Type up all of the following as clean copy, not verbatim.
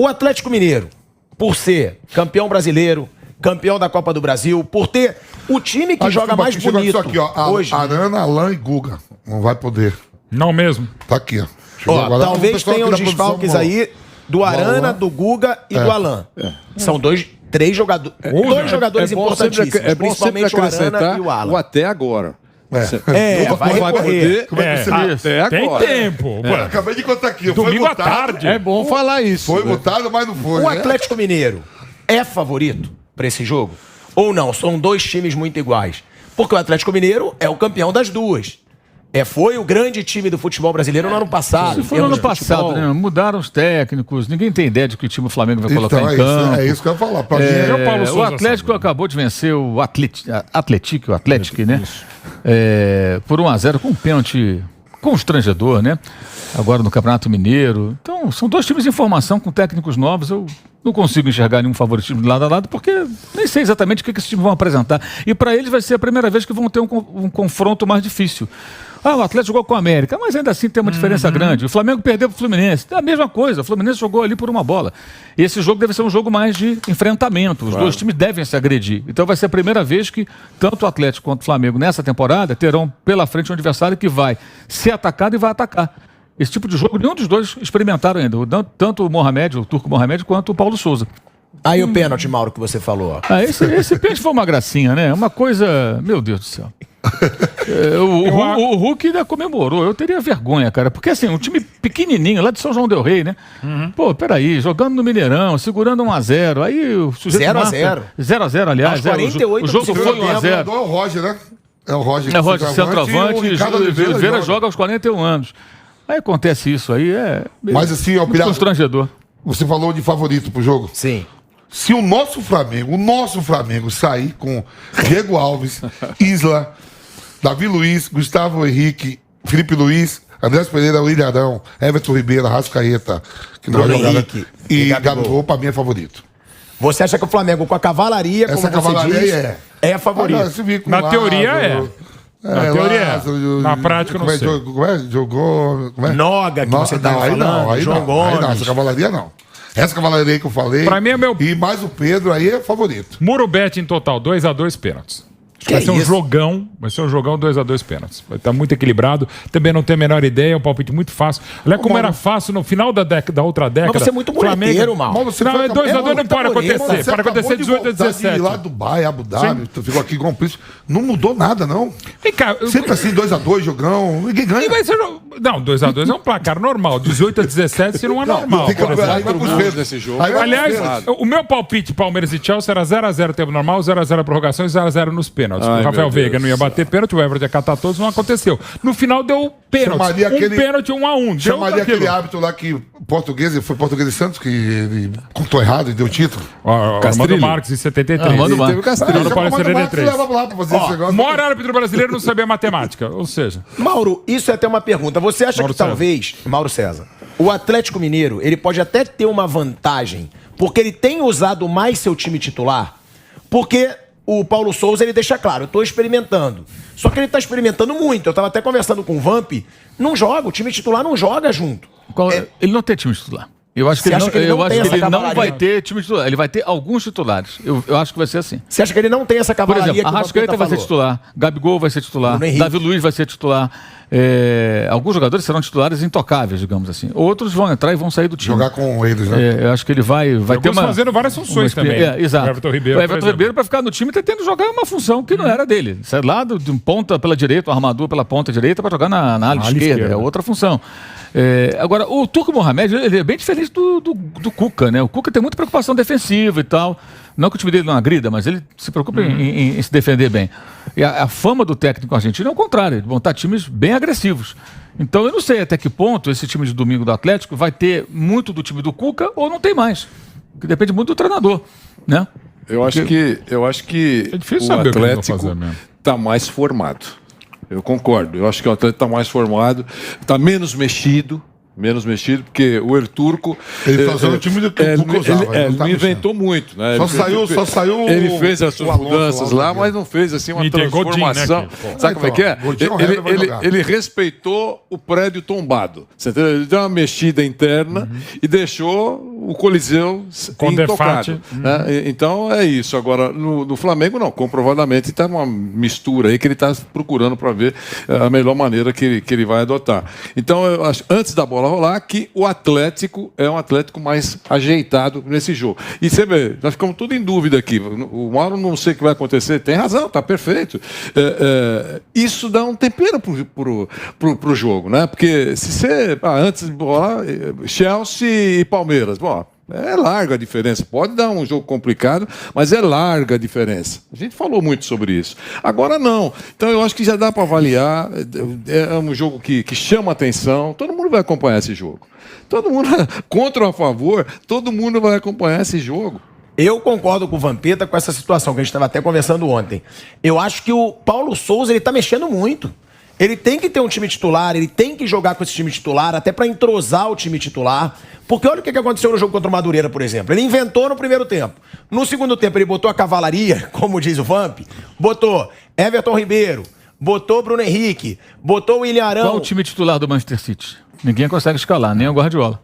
O Atlético Mineiro, por ser campeão brasileiro, campeão da Copa do Brasil, por ter o time que joga mais bonito aqui, ó, hoje. Arana, Alain e Guga. Não vai poder. Não mesmo. Tá aqui, ó. Ó, talvez tenham os desfalques aí do Arana, do Guga e do Alain. São três jogadores, dois jogadores importantíssimos, principalmente o Arana e o Alan. O até agora. Vai recorrer. Até Tem agora. tempo. Eu acabei de contar aqui. Domingo à tarde. É bom falar isso. Foi votado, mas não foi. O Atlético Mineiro é favorito para esse jogo? Ou não? São dois times muito iguais. Porque o Atlético Mineiro é o campeão das duas. Foi o grande time do futebol brasileiro no ano passado. Se for no ano passado, né? Mudaram os técnicos, ninguém tem ideia de que time o Flamengo vai colocar em campo. É isso que eu ia falar. Pra mim é o Paulo Souza, o Atlético acabou de vencer o Atlético, né? Por 1-0 com um pênalti constrangedor, né? Agora no Campeonato Mineiro. Então, são dois times em formação com técnicos novos. Eu não consigo enxergar nenhum favoritismo de lado a lado, porque nem sei exatamente o que esses times vão apresentar. E para eles vai ser a primeira vez que vão ter um confronto mais difícil. O Atlético jogou com a América, mas ainda assim tem uma diferença grande. O Flamengo perdeu para o Fluminense. É a mesma coisa, o Fluminense jogou ali por uma bola. Esse jogo deve ser um jogo mais de enfrentamento. Os dois times devem se agredir. Então vai ser a primeira vez que tanto o Atlético quanto o Flamengo nessa temporada terão pela frente um adversário que vai ser atacado e vai atacar. Esse tipo de jogo nenhum dos dois experimentaram ainda. Tanto o Mohamed, o Turco Mohamed, quanto o Paulo Souza. Aí o pênalti, Mauro, que você falou. Esse pênalti foi uma gracinha, né? Uma coisa... Meu Deus do céu. O Hulk ainda comemorou. Eu teria vergonha, cara. Porque assim, um time pequenininho, lá de São João del Rei, né? Pô, peraí, jogando no Mineirão, segurando 1-0. Aí o sujeito 0-0. 0-0, aliás. 48 o jogo foi 1-0. É o Roger, né? É o Roger. É o Roger, centroavante. E Oliveira joga aos 41 anos. Aí acontece isso aí, Mas assim, ó, constrangedor. Você falou de favorito pro jogo? Sim. Se o nosso Flamengo sair com Diego Alves, Isla, Davi Luiz, Gustavo Henrique, Felipe Luiz, Andrés Pereira, William Arão, Everton Ribeiro, Arrascaeta, que não vai jogar, e Gabigol, pra mim é favorito. Você acha que o Flamengo com a cavalaria, como você diz, é favorito? Na teoria é. Na teoria na prática não sei. Jogou... Noga, que você tá falando, João Gomes. Essa cavalaria não. Essa cavalaria que eu falei. Pra mim é meu... E mais o Pedro aí é favorito. Murubete em total, 2-2 pênaltis. Vai ser um jogão 2-2 pênaltis. Vai estar muito equilibrado. Também não tenho a menor ideia, é um palpite muito fácil. Olha como era fácil no final da outra década. Mas você é muito boleteiro, mal. Não, 2-2 não pode acontecer. Pode acontecer 18-17. Lá do Dubai, Abu Dhabi, ficou aqui com o príncipe. Não mudou nada, não. Vem cá, sempre assim, 2-2, jogão. Ninguém ganha. Não, 2-2 é um placar normal. 18-17 se não é normal. Aí vai pros Pedros nesse jogo. Aliás, o meu palpite Palmeiras e Chelsea era 0-0 tempo normal, 0-0 prorrogação e 0-0 nos pênaltis. O Rafael Veiga não ia bater pênalti, o Everton ia catar todos, não aconteceu. No final deu pênalti. Pênalti 1-1. Chamaria aquele árbitro lá que foi português e Santos, que ele contou errado e deu título. Armando Marques em 73. Armando Marques. Não pode ser 73. O maior árbitro brasileiro não sabia matemática. Ou seja... Mauro, isso é até uma pergunta. Você acha que talvez, Mauro César, o Atlético Mineiro, ele pode até ter uma vantagem, porque ele tem usado mais seu time titular? Porque... O Paulo Souza, ele deixa claro, eu estou experimentando. Só que ele está experimentando muito. Eu estava até conversando com o Vamp. Não joga, o time titular não joga junto. Ele não tem time titular. Eu acho que ele não vai ter time titular. Ele vai ter alguns titulares. Eu acho que vai ser assim. Você acha que ele não tem essa cavalaria? Por exemplo, Arrascaeta vai ser titular, Gabigol vai ser titular, Davi Luiz vai ser titular. Alguns jogadores serão titulares intocáveis, digamos assim. Outros vão entrar e vão sair do time. Jogar com eles, né? Eu acho que ele vai ter uma... fazendo várias funções também. Exato. O Everton Ribeiro, para ficar no time, tá tendo que jogar uma função que não era dele. Sai lá de ponta pela direita, o armador pela ponta direita para jogar na ala esquerda. É outra função. Agora, o Turco Mohamed, ele é bem diferente do Cuca, né? O Cuca tem muita preocupação defensiva e tal. Não que o time dele não agrida, mas ele se preocupa em se defender bem. E a fama do técnico argentino é o contrário, de montar times bem agressivos. Então eu não sei até que ponto esse time de domingo do Atlético vai ter muito do time do Cuca ou não tem mais. Porque depende muito do treinador, né? Eu acho que é difícil o saber Atlético está mais formado. Eu concordo. Eu acho que o Atlético está mais formado, está menos mexido. Menos mexido, porque o Erturco... Ele tá usando o time do Turco usava. Ele não inventou muito, né? Só saiu ele fez as suas mudanças lá, mas não fez assim uma transformação. Godinho, né, sabe como é que é? Ele respeitou o prédio tombado. Ele deu uma mexida interna e deixou o Coliseu intocado. Né? Então é isso. Agora, no Flamengo, não. Comprovadamente está numa mistura aí que ele está procurando para ver a melhor maneira que ele vai adotar. Então, eu acho, antes da bola rolar, que o Atlético é um Atlético mais ajeitado nesse jogo. E você vê, nós ficamos tudo em dúvida aqui. O Mauro não sei o que vai acontecer. Tem razão, está perfeito. Isso dá um tempero pro jogo, né? Porque se você... antes de bola, Chelsea e Palmeiras, bom... É larga a diferença. Pode dar um jogo complicado, mas é larga a diferença. A gente falou muito sobre isso. Agora não. Então eu acho que já dá para avaliar. É um jogo que chama atenção. Todo mundo vai acompanhar esse jogo. Todo mundo, contra ou a favor, todo mundo vai acompanhar esse jogo. Eu concordo com o Vampeta com essa situação que a gente estava até conversando ontem. Eu acho que o Paulo Souza está mexendo muito. Ele tem que ter um time titular, ele tem que jogar com esse time titular, até para entrosar o time titular. Porque olha o que aconteceu no jogo contra o Madureira, por exemplo. Ele inventou no primeiro tempo. No segundo tempo, ele botou a cavalaria, como diz o Vamp, botou Everton Ribeiro, botou Bruno Henrique, botou o William Arão. Qual o time titular do Manchester City? Ninguém consegue escalar, nem o Guardiola.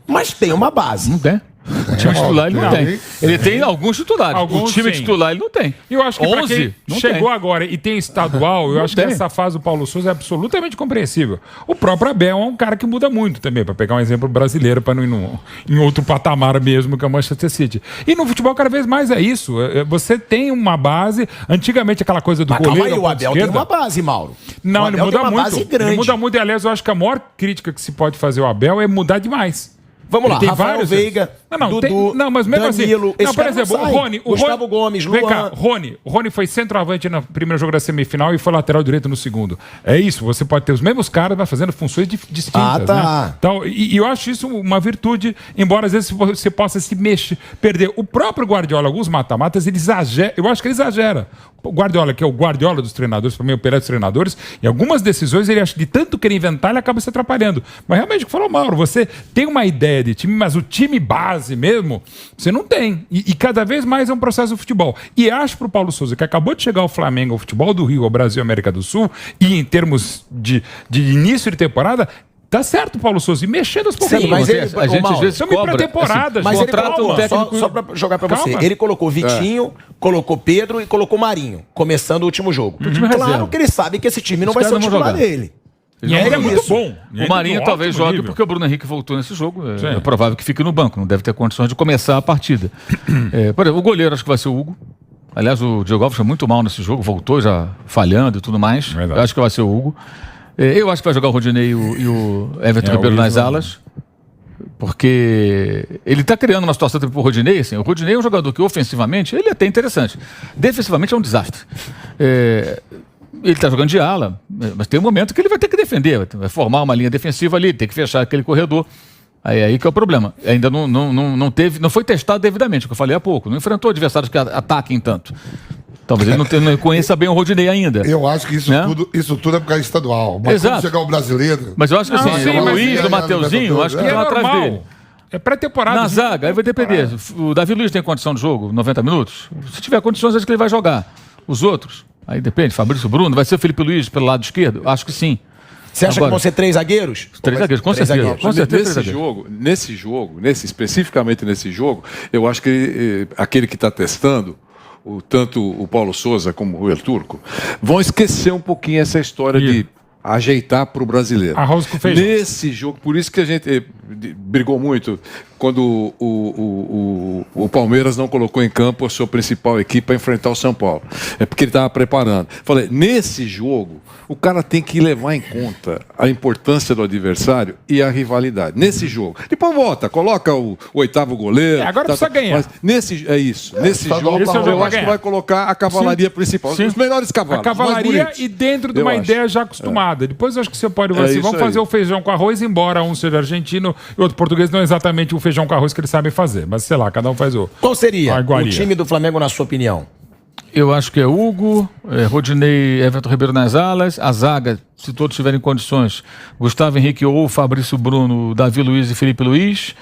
Mas tem uma base. Não tem. O time titular ele não tem. Ele tem alguns titulares. O time titular ele não tem. E eu acho que para quem chegou agora e tem estadual, eu acho que essa fase do Paulo Souza é absolutamente compreensível. O próprio Abel é um cara que muda muito também, para pegar um exemplo brasileiro, para não ir em outro patamar mesmo que é o Manchester City. E no futebol cada vez mais é isso. Você tem uma base, antigamente aquela coisa do goleiro. Mas o Abel tem uma base, Mauro. Não, ele muda muito. Ele muda muito e, aliás, eu acho que a maior crítica que se pode fazer ao Abel é mudar demais. Vamos lá, Rafael Veiga, Dudu, mas mesmo Danilo, assim... Não, por exemplo, o Rony... Gustavo Gomes, Luan... Vem cá, Rony foi centroavante no primeiro jogo da semifinal e foi lateral direito no segundo. É isso, você pode ter os mesmos caras, mas fazendo funções distintas. Né? Então, e eu acho isso uma virtude, embora às vezes você possa se mexer, perder. O próprio Guardiola, alguns mata-matas, ele exagera. Eu acho que ele exagera. O Guardiola, que é o Guardiola dos treinadores, para mim, o Pelé dos treinadores, em algumas decisões ele acha que de tanto querer inventar, ele acaba se atrapalhando. Mas realmente, o que falou Mauro, você tem uma ideia de time, mas o time base mesmo, você não tem. E cada vez mais é um processo do futebol. E acho para o Paulo Souza, que acabou de chegar ao Flamengo, ao futebol do Rio, ao Brasil e América do Sul, e em termos de início de temporada, tá certo, Paulo Souza, e mexendo aos pouquinhos. Mas a gente às vezes cobra. Pra temporada, mas ele contrata técnico... Só pra jogar pra você. Ele colocou Vitinho, colocou Pedro e colocou Marinho, começando o último jogo. Claro que ele sabe que esse time não vai ser o titular dele. E ele é muito bom. O Marinho talvez jogue porque o Bruno Henrique voltou nesse jogo. É provável que fique no banco. Não deve ter condições de começar a partida. Por exemplo, o goleiro acho que vai ser o Hugo. Aliás, o Diego Alves foi muito mal nesse jogo. Voltou já falhando e tudo mais. Eu acho que vai ser o Hugo. Eu acho que vai jogar o Rodinei e o Everton Ribeiro nas alas. Porque ele está criando uma situação para o Rodinei. Assim, o Rodinei é um jogador que ofensivamente ele é até interessante. Defensivamente é um desastre. Ele está jogando de ala, mas tem um momento que ele vai ter que defender, vai formar uma linha defensiva ali, tem que fechar aquele corredor. Aí que é o problema. Ainda não foi testado devidamente, o que eu falei há pouco. Não enfrentou adversários que ataquem tanto. Talvez ele não conheça bem o Rodinei ainda. Eu acho que isso tudo é por causa estadual. Mas quando chegar o brasileiro... Mas eu acho que o Luiz, do Mateuzinho, acho que estão atrás dele. É pré-temporada. Na zaga, aí vai depender. O Davi Luiz tem condição de jogo, 90 minutos? Se tiver condições, acho que ele vai jogar. Os outros... Aí depende, Fabrício Bruno, vai ser o Felipe Luiz pelo lado esquerdo? Acho que sim. Você acha que vão ser 3 zagueiros? 3 zagueiros, com certeza. Com certeza. Especificamente nesse jogo, eu acho que aquele que está testando, tanto o Paulo Souza como o Erturco, vão esquecer um pouquinho essa história de ajeitar para o brasileiro. Arroz com feijão. Nesse jogo, por isso que a gente brigou muito quando o Palmeiras não colocou em campo a sua principal equipe para enfrentar o São Paulo. É porque ele estava preparando. Falei, nesse jogo, o cara tem que levar em conta a importância do adversário e a rivalidade. Nesse jogo. Depois volta, coloca o oitavo goleiro. Agora precisa ganhar. Mas nesse jogo, eu acho que vai colocar a cavalaria principal. Os melhores cavalos. A cavalaria e dentro de uma ideia já acostumada. Depois eu acho que você pode assim, vamos fazer o feijão com arroz, embora um seja argentino e outro português, não é exatamente o feijão com arroz que eles sabem fazer. Mas sei lá, cada um faz o... Qual seria o time do Flamengo, na sua opinião? Eu acho que é Hugo, Rodinei, Everton Ribeiro nas alas, a zaga, se todos tiverem condições, Gustavo Henrique ou Fabrício Bruno, Davi Luiz e Felipe Luiz.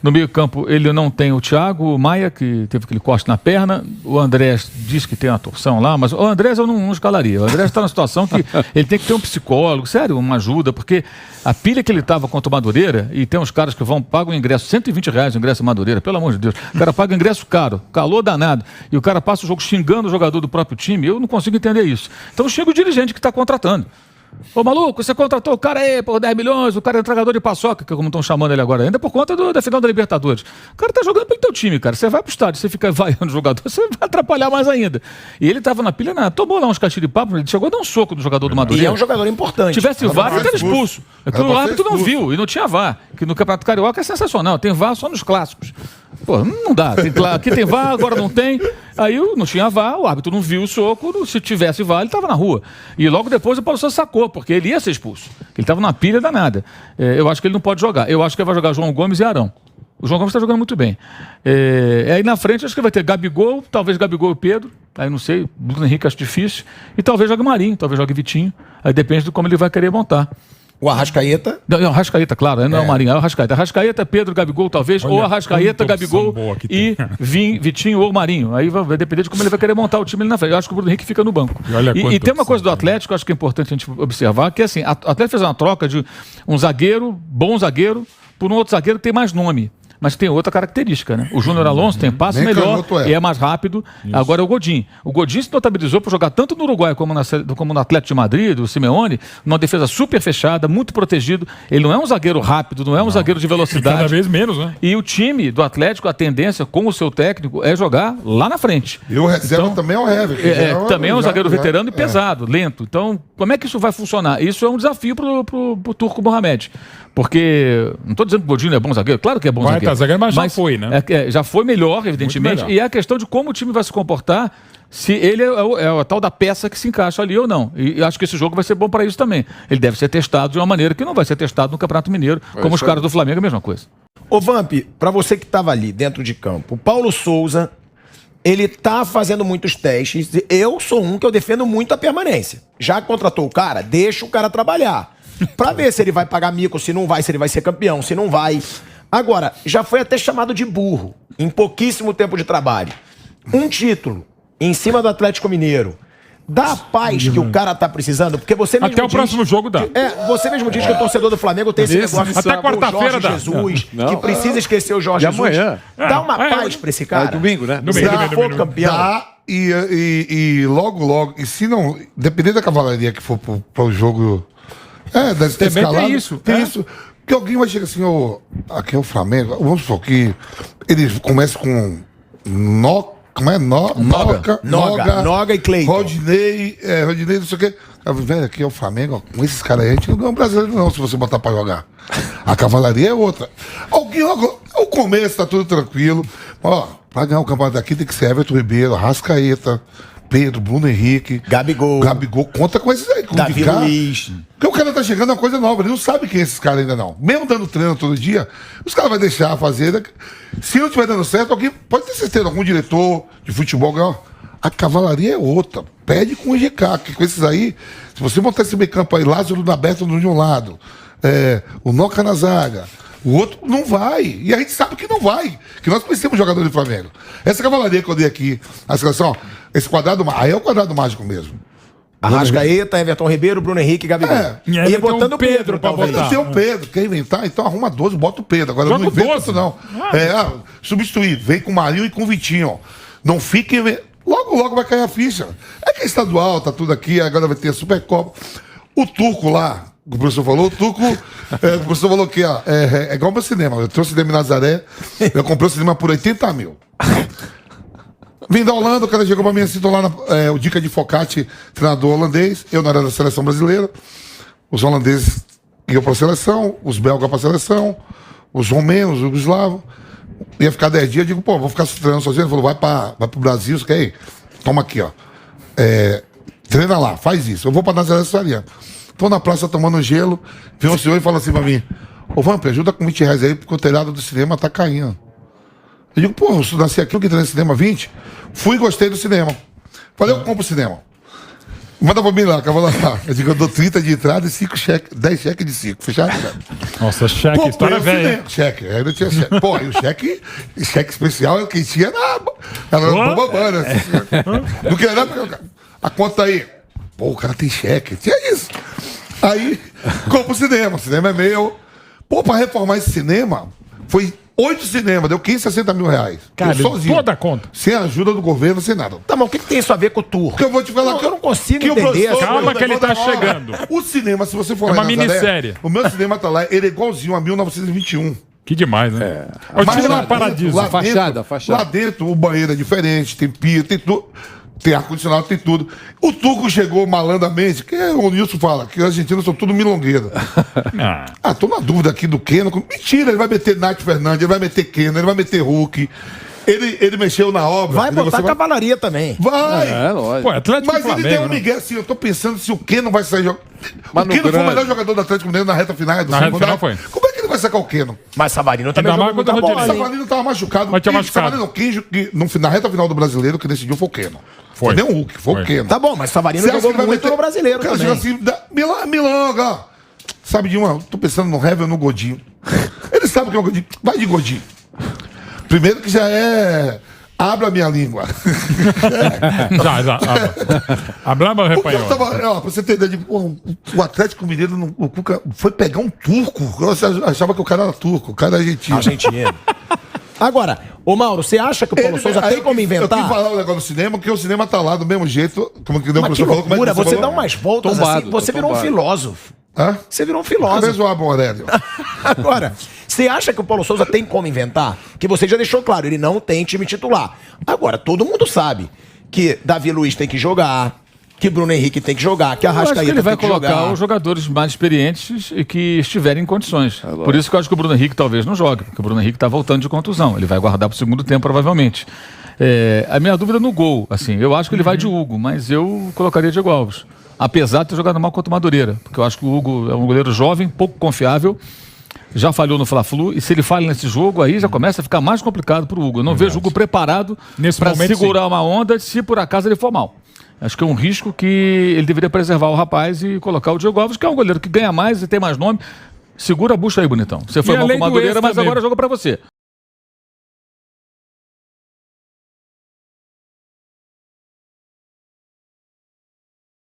No meio campo ele não tem o Thiago Maia, que teve aquele corte na perna. O Andrés diz que tem uma torção lá, mas o Andrés eu não escalaria. O Andrés está numa situação que ele tem que ter um psicólogo, sério, uma ajuda, porque a pilha que ele estava contra o Madureira, e tem uns caras que pagam o ingresso, R$120 o ingresso Madureira, pelo amor de Deus. O cara paga o ingresso caro, calor danado, e o cara passa o jogo xingando o jogador do próprio time. Eu não consigo entender isso. Então xinga o dirigente que está contratando. Ô maluco, você contratou o cara aí por 10 milhões, o cara é entregador de paçoca, que é como estão chamando ele agora, ainda por conta da final da Libertadores. O cara tá jogando pelo teu time, cara. Você vai pro estádio, você fica vaiando o jogador, você vai atrapalhar mais ainda. E ele tava na pilha, tomou lá uns castigos de papo, ele chegou a dar um soco no jogador do Madureira. E é um jogador importante. Se tivesse VAR, ele era expulso. O árbitro não viu, e não tinha VAR. Que no Campeonato Carioca é sensacional, tem VAR só nos clássicos. Pô, não dá. Aqui tem VAR, agora não tem. Aí não tinha VAR, o árbitro não viu o soco. Se tivesse VAR, ele estava na rua. E logo depois o Paulo Sousa sacou, porque ele ia ser expulso. Ele estava na pilha danada. Eu acho que ele não pode jogar. Eu acho que ele vai jogar João Gomes e Arão. O João Gomes está jogando muito bem. Aí na frente acho que vai ter Gabigol, talvez Gabigol e Pedro. Aí não sei, Bruno Henrique acho difícil. E talvez jogue Marinho, talvez jogue Vitinho. Aí depende de como ele vai querer montar. O Arrascaeta? Não, Arrascaeta, claro, não é o Marinho, é o Arrascaeta. Arrascaeta, Pedro, Gabigol, talvez, ou Arrascaeta, Gabigol e Vitinho ou Marinho. Aí vai depender de como ele vai querer montar o time ali na frente. Eu acho que o Bruno Henrique fica no banco. E tem uma coisa do Atlético, acho que é importante a gente observar, que assim, o Atlético fez uma troca de um zagueiro, bom zagueiro, por um outro zagueiro que tem mais nome. Mas tem outra característica, né? O Júnior Alonso tem passe melhor e é mais rápido. Isso. Agora é o Godin. O Godin se notabilizou por jogar tanto no Uruguai como no Atlético de Madrid, do Simeone, numa defesa super fechada, muito protegido. Ele não é um zagueiro rápido, não é um zagueiro de velocidade. Cada vez menos, né? E o time do Atlético, a tendência com o seu técnico é jogar lá na frente. E o reserva também é o Hever. Também é um zagueiro veterano e pesado, lento. Então, como é que isso vai funcionar? Isso é um desafio pro Turco Mohamed. Porque, não estou dizendo que o Godinho é bom zagueiro, claro que é bom zagueiro. Mas já foi, né? Já foi melhor, evidentemente. Melhor. E é a questão de como o time vai se comportar, se ele é a tal da peça que se encaixa ali ou não. E acho que esse jogo vai ser bom para isso também. Ele deve ser testado de uma maneira que não vai ser testado no Campeonato Mineiro, como os caras do Flamengo, a mesma coisa. Ô Vamp, para você que estava ali dentro de campo, o Paulo Sousa, ele tá fazendo muitos testes. Eu sou um que eu defendo muito a permanência. Já contratou o cara, deixa o cara trabalhar. Pra ver se ele vai pagar mico, se não vai, se ele vai ser campeão, se não vai. Agora, já foi até chamado de burro em pouquíssimo tempo de trabalho. Um título em cima do Atlético Mineiro dá a paz que o cara tá precisando, porque você mesmo até o próximo jogo dá. Você mesmo diz que o torcedor do Flamengo tem esse negócio até quarta-feira dá. Jesus, que precisa esquecer o Jorge Jesus. Dá uma paz pra esse cara. Domingo, né? Se ele for campeão. Dá, e logo, e se não, dependendo da cavalaria que for pro jogo... deve ter escalado. Tem isso. Tem isso. Porque alguém vai chegar assim, aqui é o Flamengo, vamos supor que ele começa com Noga e Cleiton. Rodinei, não sei o quê. Velho, aqui é o Flamengo, com esses caras aí, a gente não é um brasileiro não, se você botar pra jogar. A cavalaria é outra. O começo tá tudo tranquilo. Pra ganhar o campeonato daqui tem que ser Everton Ribeiro, Arrascaeta, Pedro, Bruno Henrique, Gabigol, conta com esses aí. Davi Luiz. Porque o cara tá chegando a uma coisa nova, ele não sabe quem é esses caras ainda não. Mesmo dando treino todo dia, os caras vão deixar fazer. Se não estiver dando certo, alguém pode ter certeza, algum diretor de futebol, a cavalaria é outra. Pede com o GK, que com esses aí, se você montar esse meio campo aí, Lázaro na aberta de um lado, o Noca na zaga, o outro não vai. E a gente sabe que não vai. Que nós conhecemos jogador do Flamengo. Essa cavalaria que eu dei aqui, a seleção, esse quadrado, aí é o quadrado mágico mesmo. Arrascaeta, Everton Ribeiro, Bruno Henrique e Gabigol. E aí botando o Pedro pra botar. Tem o Pedro. Quer inventar? Então arruma 12, bota o Pedro. Agora joga não inventa 12. Isso não. Substituir. Vem com o Marinho e com o Vitinho. Não fique... Logo vai cair a ficha. É que é estadual, tá tudo aqui. Agora vai ter a Supercopa. O Turco lá, o professor falou, o professor falou que é igual o meu cinema. Eu trouxe o cinema em Nazaré, eu comprei o cinema por 80 mil. Vim da Holanda, o cara chegou pra mim assim, tô lá o Dica de Focati, treinador holandês, eu não era da seleção brasileira, os holandeses iam pra seleção, os belgas pra seleção, os romenos, os jugoslavos, ia ficar 10 dias, eu digo, vou ficar treinando sozinho, ele falou, vai pro Brasil, você quer ir? Toma aqui, treina lá, faz isso, eu vou pra Nazaré Sariano. Tô na praça tomando gelo, vem um senhor e fala assim pra mim, Vamp, ajuda com 20 reais aí, porque o telhado do cinema tá caindo. Eu digo, eu nasci aqui, eu que treino cinema 20, fui e gostei do cinema. Falei, eu compro o cinema. Manda pra mim lá, que eu vou lá. Eu digo, eu dou 30 de entrada e 10 cheques de 5. Fechado? Nossa, cheque, história velha. Cheque, aí não tinha cheque. Pô, e o cheque especial, quem tinha era bobana. Não queria nada, porque a conta aí. Pô, o cara tem cheque. Tinha isso. Aí, compra o cinema. O cinema é meu. Pô, pra reformar esse cinema, foi 8 cinemas, deu 15, 60 mil reais. Cara, sozinho. toda a conta. Sem a ajuda do governo, sem nada. Tá, mas o que tem isso a ver com o tour? Que eu vou te falar que eu não consigo entender. Calma que ele tá chegando. O cinema, se você for lá em uma Nazaré, minissérie. o meu cinema tá lá, ele é igualzinho a 1921. Que demais, né? É o time lá Paradiso. Fachada. Lá dentro, o banheiro é diferente, tem pia, tem tudo. Tem ar-condicionado, tem tudo. O Turco chegou malandramente, que o Nilson fala, que os argentinos são tudo milongueiro. Tô na dúvida aqui do Keno. Mentira, ele vai meter Nath Fernandes, ele vai meter Keno, ele vai meter Hulk. Ele mexeu na obra. Vai botar cavalaria também. Vai! Lógico. Pô, Atlético Mas Flamengo, ele deu um né? migué assim, eu tô pensando se o Keno vai sair jogando. O Keno foi o melhor jogador do Atlético Mineiro na reta final. Na reta final foi. Como é que ele vai sacar o Keno? Mas Savarino também Ainda mais jogou contra muita o bola, Rodinei. hein? Savarino tava machucado. Mas tinha machucado. Savarino, na reta final do Brasileiro, que decidiu foi o Keno. Foi. Nem o Hulk, foi o Keno. Tá bom, mas Savarino Você acha jogou que vai muito meter- no brasileiro O cara também. chega assim, Milonga, ó. Sabe de uma? Tô pensando no Hever ou no Godinho. Ele sabe que é o Godinho. Vai de Godinho. Primeiro que já é... Abra a minha língua. Já. Hablamos O cara espanhol. tava, pra você ter ideia, o Atlético Mineiro, o Cuca foi pegar um turco. Eu achava que o cara era turco, o cara era argentino. Argentino. Agora, ô Mauro, você acha que o Paulo Souza tem como Eu tenho que inventar? falar o negócio do cinema, porque o cinema tá lá do mesmo jeito, como que o Mas que professor falou. Como é que loucura, você falou? dá umas voltas Tombado, assim, você tô virou um tombado. filósofo. Hã? Você virou um Cadê filósofo. o Abel Aurélio? Agora, você acha que o Paulo Souza tem como inventar? Que você já deixou claro, ele não tem time titular. Agora, todo mundo sabe que Davi Luiz tem que jogar, que Bruno Henrique tem que jogar, que Eu acho que Arrascaeta ele vai tem que colocar jogar. os jogadores mais experientes e que estiverem em condições. Por isso que eu acho que o Bruno Henrique talvez não jogue, porque o Bruno Henrique está voltando de contusão. Ele vai guardar para o segundo tempo, provavelmente. A minha dúvida no gol, assim, eu acho que ele vai de Hugo, mas eu colocaria Diego Alves. Apesar de ter jogado mal contra o Madureira, porque eu acho que o Hugo é um goleiro jovem, pouco confiável, já falhou no Fla-Flu, e se ele falha nesse jogo, aí já começa a ficar mais complicado para o Hugo. Eu não vejo o Hugo preparado para segurar uma onda se por acaso ele for mal. Acho que é um risco que ele deveria preservar o rapaz e colocar o Diego Alves, que é um goleiro que ganha mais e tem mais nome. Segura a bucha aí, bonitão. Você foi E a mal com lei o do Madureira, ex mas também. agora joga para você.